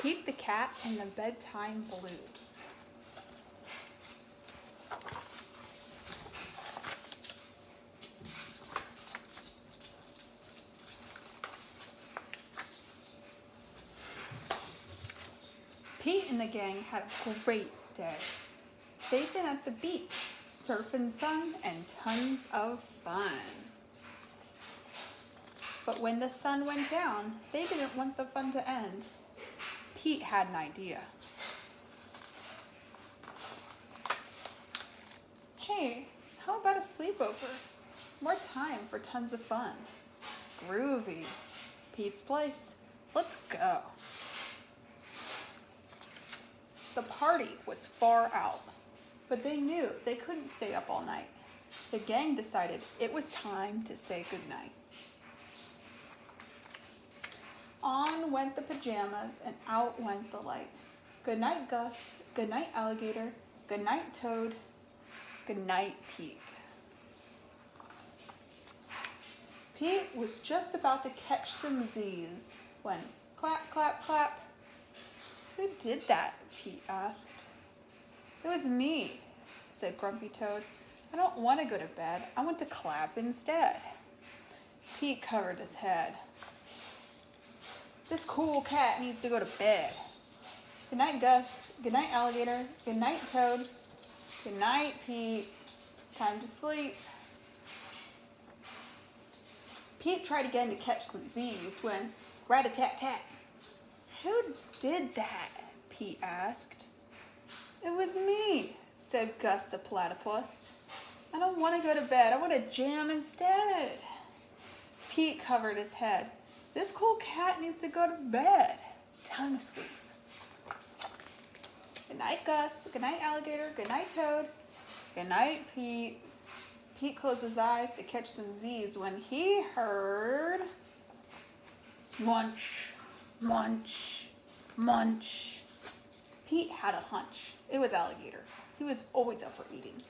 Pete the Cat and the Bedtime Blues. Pete and the gang had a great day. They'd been at the beach, surfing sun and tons of fun. But when the sun went down, they didn't want the fun to end. Pete had an idea. Hey, how about a sleepover? More time for tons of fun. Groovy. Pete's place. Let's go. The party was far out, but they knew they couldn't stay up all night. The gang decided it was time to say goodnight. On went the pajamas and out went the light. Good night, Gus. Good night, Alligator. Good night, Toad. Good night, Pete. Pete was just about to catch some Z's when clap, clap, clap. Who did that? Pete asked. It was me, said Grumpy Toad. I don't want to go to bed. I want to clap instead. Pete covered his head. This cool cat needs to go to bed. Good night, Gus. Good night, Alligator. Good night, Toad. Good night, Pete. Time to sleep. Pete tried again to catch some Z's when rat-a-tat-tat. Who did that? Pete asked. It was me, said Gus the platypus. I don't want to go to bed. I want to jam instead. Pete covered his head. This cool cat needs to go to bed. Time to sleep. Good night, Gus. Good night, Alligator. Good night, Toad. Good night, Pete. Pete closed his eyes to catch some Z's when he heard munch, munch, munch. Pete had a hunch. It was Alligator. He was always up for eating.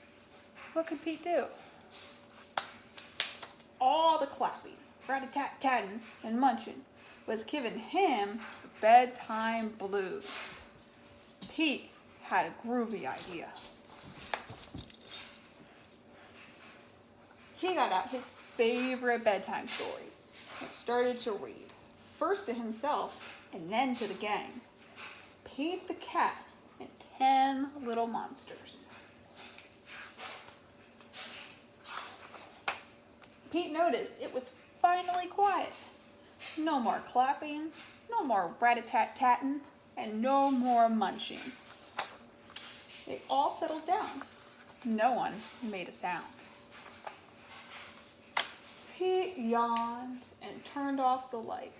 What could Pete do? All the clapping, rat-a-tat-tatting, and munching was giving him the bedtime blues. Pete had a groovy idea. He got out his favorite bedtime story and started to read, first to himself and then to the gang. Pete the Cat and 10 Little Monsters. Pete noticed it was finally quiet. No more clapping, no more rat-a-tat-tatting, and no more munching. They all settled down. No one made a sound. Pete yawned and turned off the light.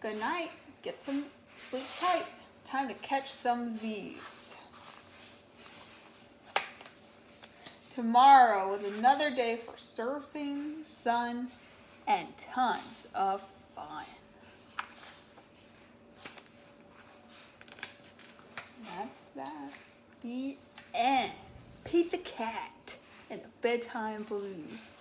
Good night. Get some sleep tight. Time to catch some Z's. Tomorrow was another day for surfing, sun, and tons of fun. That's that. The end. Pete the Cat and the Bedtime Blues.